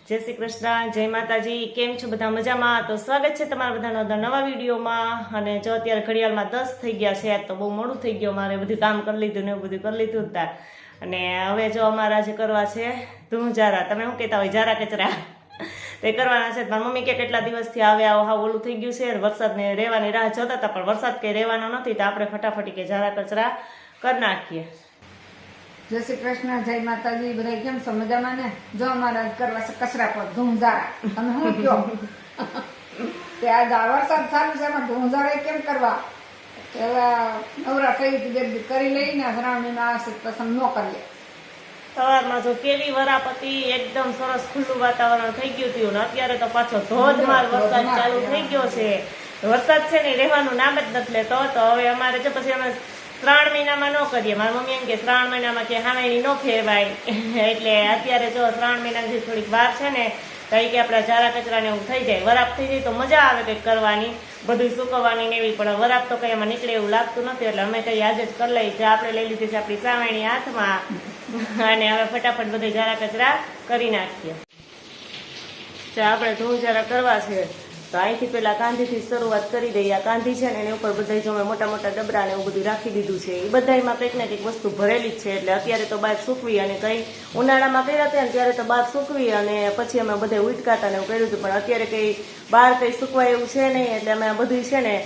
જય શ્રી કૃષ્ણ, જય માતાજી. કેમ છો બધા? મજામાં? તો સ્વાગત છે તમારા બધાનો નવા વિડીયોમાં. અને જો અત્યારે ઘડિયાળમાં 10 થઈ ગયા છે, તો બહુ મોડું થઈ ગયું. મારે બધું કામ કરી લીધું ને એવું બધું કરી લીધું હતા. અને હવે જો અમારા જે કરવા છે ધૂંજારા, તમે શું કહેતા હોય, જારા કચરા તે કરવાના છે. મારી મમ્મી કે કેટલા દિવસથી આવે આવો હાવ ઓલું થઈ ગયું છે, વરસાદને રહેવાની રાહ જોતા હતા, પણ વરસાદ કંઈ રહેવાનો નથી, તો આપણે ફટાફટી કે જારા કચરા કરી નાખીએ. જય શ્રી કૃષ્ણ, જય માતાજી. બધા કેમ છો? મજામાં ને? જો અમારા કરવા છે કચરા પર ધૂંઝારા. તમે શું કહો? તે આજ આ વરસાદ ચાલુ છે, એમાં ધૂંઝારા કેમ કરવા? પેલા નવરા થઈ કરી લઈને શ્રાવણીમાં આવશે પસંદ ન કરીએ. સવારમાં જો કેવી વરાપતિ, એકદમ સરસ ખુલ્લું વાતાવરણ થઈ ગયું હતું, ને અત્યારે તો પાછો ધોધમાર વરસાદ ચાલુ થઈ ગયો છે. વરસાદ છે ને રહેવાનું નામ જ નથી લેતો. તો હવે અમારે જો પછી અમે શ્રાવણ મહિનામાં ન કરીએ. મારી મમ્મી એમ કે શ્રાવણ મહિનામાં કે હાવેણી ન ફેરવાય, એટલે અત્યારે જો શ્રાવણ મહિનાથી થોડીક વાર છે ને, તો કે આપણા જારા કચરાને એવું થઈ જાય, વરાપ થઈ જાય તો મજા આવે કંઈક કરવાની, બધું સુકવવાની ને એવી. પણ વરાપ તો કંઈ એમાં નીકળે એવું લાગતું નથી, એટલે અમે કઈ આજે જ કરી લઈએ. આપણે લઈ લીધી છે આપણી સાવેણી હાથમાં, અને હવે ફટાફટ બધે જારા કચરા કરી નાખીએ. તો આપણે ધૂંજારા કરવા છે, તો અહીંથી પેલા કાંધીથી શરૂઆત કરી દઈએ. આ કાંધી છે ને એની ઉપર બધા જો મેં મોટા મોટા ડબરા ને એવું બધું રાખી દીધું છે. એ બધામાં કંઈક ને કંઈક વસ્તુ ભરેલી જ છે, એટલે અત્યારે તો બહાર સૂકવી, અને કંઈ ઉનાળામાં કર્યા હતા ને ત્યારે તો બહાર સૂકવી, અને પછી અમે બધા ઉટકાતા ને એવું કર્યું હતું. પણ અત્યારે કંઈ બહાર કંઈ સૂકવાય એવું છે નહીં, એટલે અમે આ બધું છે ને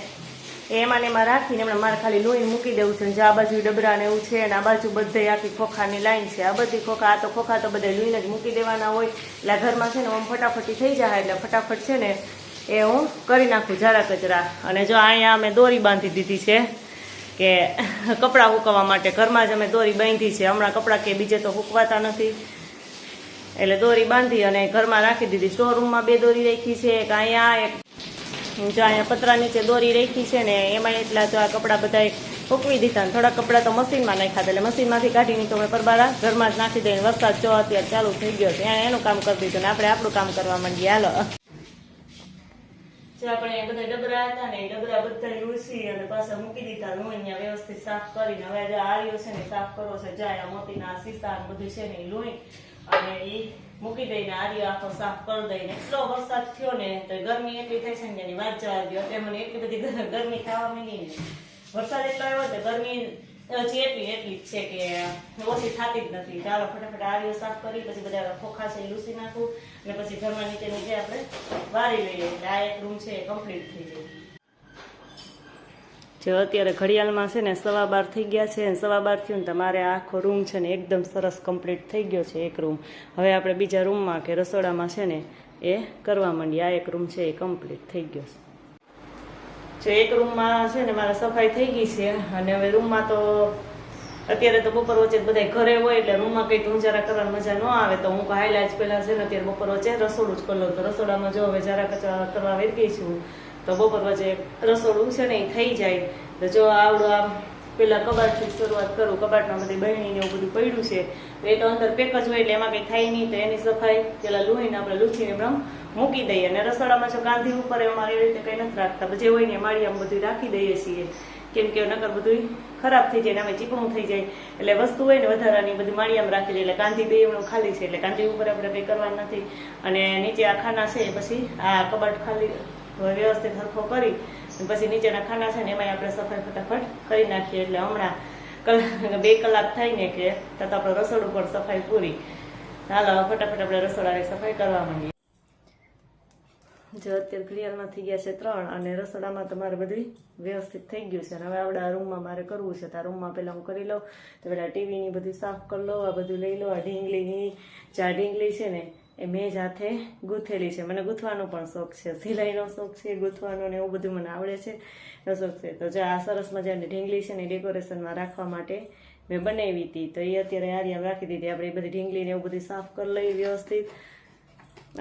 એમાં ને એમાં રાખીને એમણે મારે ખાલી લોહીને મૂકી દેવું છે. જે આ બાજુ ડબરા ને એવું છે, અને આ બાજુ બધે આખી ખોખાની લાઈન છે. આ બધી ખોખા, આ તો ખોખા તો બધા લોહીને જ મૂકી દેવાના હોય, એટલે આ ઘરમાં છે ને આમ ફટાફટી થઈ જાય, એટલે ફટાફટ છે ને એ હું કરી નાખું જારા કચરા. અને જો અહીંયા અમે દોરી બાંધી દીધી છે કે કપડાં સૂકવવા માટે. ઘરમાં જ અમે દોરી બાંધી છે. હમણાં કપડાં કે બીજે તો સૂકવાતા નથી, એટલે દોરી બાંધી અને ઘરમાં રાખી દીધી. સ્ટોર રૂમમાં 2 દોરી રાખી છે, એક અહીંયા, એક જો અહીંયા પતરા નીચે દોરી રાખી છે ને, એમાં એટલા જો આ કપડાં બધા સૂકવી દીધા. ને થોડા કપડાં તો મશીનમાં નાખ્યા, એટલે મશીનમાંથી કાઢીને તો અમે પરબારા ઘરમાં જ નાખી દઈએ. વરસાદ જો અત્યારે ચાલુ થઈ ગયો છે, એનું કામ કરી દીધું ને આપણે આપણું કામ કરવા માંડીએ. હાલો, જે આપણે બધા ડબરા હતા ને, એ ડબરા બધા લૂસી અને પાછા મૂકી દીધા. લોહી વ્યવસ્થિત સાફ કરીને હવે જે આર્યો છે ને સાફ કરવો છે. જાય મોતીના સીસા બધું છે ને એ લોહી અને એ મૂકી દઈને આર્યો આખો સાફ કરી દઈને. એટલો વરસાદ થયો ને, તો ગરમી એટલી થાય છે ને એની વાત જવા દો. અત્યારે મને એટલી બધી ગરમી થવા માંડી ને, વરસાદ એટલો આવ્યો તો ગરમી હજી એટલી જ છે કે ઓછી થતી જ નથી. ચાલો ફટાફટ આર્યો સાફ કરી, પછી બધા ખોખા છે એ લૂસી નાખું, અને પછી ઘરમાં નીચે નીચે આપણે વારી લઈએ, એટલે આ એક રૂમ છે એ કમ્પ્લીટ થઈ જાય. જો અત્યારે ઘડિયાળમાં છે ને 12:15 થઈ ગયા છે, અને 12:15 થયું ને તમારે આખો રૂમ છે ને એકદમ સરસ કમ્પ્લીટ થઈ ગયો છે એક રૂમ. હવે આપણે બીજા રૂમમાં કે રસોડામાં છે ને એ કરવા માંડીએ. આ એક રૂમ છે એ કમ્પ્લીટ થઈ ગયો છે. જો એક રૂમમાં છે ને મારે સફાઈ થઈ ગઈ છે, અને હવે રૂમમાં તો અત્યારે તો બપોર વચ્ચે બધા ઘરે હોય, એટલે રૂમમાં કંઈ ધૂંજારા કરવાની મજા ન આવે. તો હું હાઈલાઇટ પહેલાં છે ને અત્યારે બપોર વચ્ચે રસોડું જ કરી લઉં. તો રસોડામાં જો હવે જારા કચરા કરવા વેચી છું, તો બપોર વચ્ચે રસોડું છે ને એ થઈ જાય. તો જો આવડું આમ પેલા કબાટથી શરૂઆત કરું. કબાટમાં બધી બહેણી ને એવું બધું પડ્યું છે, તો એ તો અંદર પેક જ હોય, એટલે એમાં કંઈ થાય નહીં. તો એની સફાઈ પેલા લોહીને આપણે લૂછીને એમ મૂકી દઈએ. અને રસોડામાં જો ગાંધી ઉપર અમારે એવી રીતે કંઈ નથી રાખતા, જે હોય ને માળિયામાં બધું રાખી દઈએ છીએ, કેમ કે નકર બધું ખરાબ થઈ જાય ને અમે ચીકણું થઈ જાય. એટલે વસ્તુ હોય ને વધારાની બધી માળિયામાં રાખી દઈએ. એટલે ગાંધી 2 એમનું ખાલી છે, એટલે ગાંધી ઉપર આપણે કંઈ કરવાનું નથી. અને નીચે આ ખાના છે, પછી આ કબાટ ખાલી વ્યવસ્થિત સરખો કરી, પછી નીચેના ખાના છે ને એમાં આપણે સફાઈ ફટાફટ કરી નાખીએ. એટલે હમણાં 2 કલાક થાય ને કે તો આપણે રસોડું પર સફાઈ પૂરી. હાલો ફટાફટ આપણે રસોડાની સફાઈ કરવા માંડીએ. જો અત્યારે ઘડિયાળમાં થઈ ગયા છે 3, અને રસોડામાં તો મારે બધું વ્યવસ્થિત થઈ ગયું છે. અને હવે આવડા રૂમમાં મારે કરવું છે. તો આ રૂમમાં પહેલાં હું કરી લઉં. તો પેલા ટીવીની બધી સાફ કરી લઉં, આ બધું લઈ લઉં. આ ઢીંગલીની જે આ ઢીંગલી છે ને એ મેં જાતે ગૂંથેલી છે. મને ગૂંથવાનો પણ શોખ છે, સિલાઈનો શોખ છે, ગૂંથવાનો ને એવું બધું મને આવડે છે, એનો શોખ છે. તો જે આ સરસ મજાની ઢીંગલી છે ને ડેકોરેશનમાં રાખવા માટે મેં બનાવી હતી, તો એ અત્યારે આરિયામાં રાખી દીધી. આપણે એ બધી ઢીંગલીને એવું બધું સાફ કરી લઈએ વ્યવસ્થિત,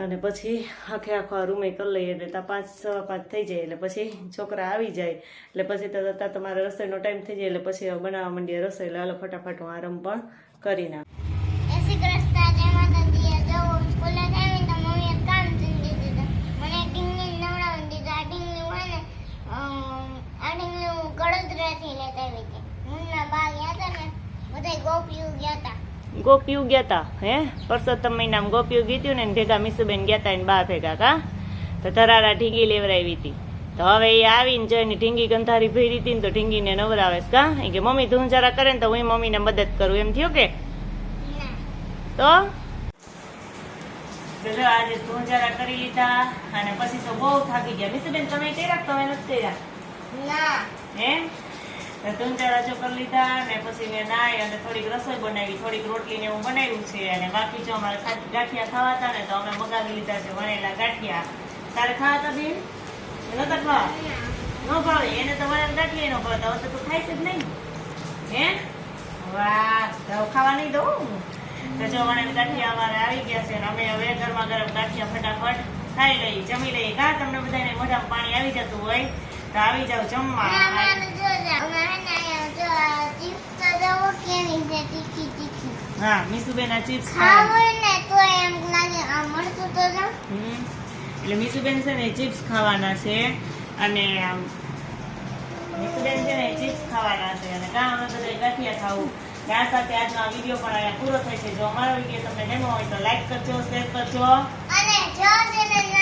અને પછી આખો આ રૂમે કરી લઈએ. એટલે ત્યાં 5, 5:15 થઈ જાય, એટલે પછી છોકરા આવી જાય, એટલે પછી તો તમારે રસોઈનો ટાઈમ થઈ જાય, એટલે પછી બનાવવા માંડીએ રસોઈ. એટલે હાલો ફટાફટ હું આરામ પણ કરી નાખું. ગોપિયું ગયા તા હે પરસોત્તમ મહિનામાં ગોપિયું ગીત્યું ને એને ભેગા મીસુબેન ગયા તા એને બા ભેગા કા તો ધરાડા ઢીંગી લેવરાવી હતી તો હવે એ આવીને જોઈને ઢીંગી ગંધારી ભરી હતી ને તો ઢીંગીને નવરાવે છે કા એ કે મમ્મી ધૂંજારા કરે ને તો હું મમ્મીને મદદ કરું એમ થયું કે તો જો આજે ધૂંજારા કરી લીધા અને પછી તો બહુ થાકી ગયા મીસુબેન તમે કર્યા તમે નથી કર્યા હે ધૂંજારા જો કરી લીધા ને પછી મેં નાઈ અને થોડીક રસોઈ બનાવી થોડીક રોટલી ને એવું બનાવ્યું છે અને બાકી જો અમારે ગાંઠિયા ખાવાતા ને તો અમે મગાવી લીધા છે વણેલા ગાંઠિયા તારે ખાવાતા બેન નતા ખાવા ન ભાવે એને તો વણેલા ગાંઠિયા નો ભાવતા હવે તો તું ખાય છે જ નહીં હે વાહ તો ખાવા નહીં દઉં તો જો વણેલા ગાંઠિયા અમારે આવી ગયા છે અને અમે હવે ગરમા ગરમ ગાંઠિયા ફટાફટ ખાઈ લઈએ જમી લઈએ કા તમને બધાને મોઢામાં પાણી આવી જતું હોય તો આવી જાવ જમવા હા મીસુબેન આ ચિપ્સ એટલે મીસુબેન છે ને ચિપ્સ ખાવાના છે અને મીસુબેન છે ને ચિપ્સ ખાવાના છે અને કાં અમે બધા ગાંઠિયા ખાવું આ સાથે આજનો આ વિડીયો પણ અહીંયા પૂરો થાય છે જો અમારો વિડીયો તમને ગમ્યો હોય તો લાઈક કરજો શેર કરજો અને જો ચેનલ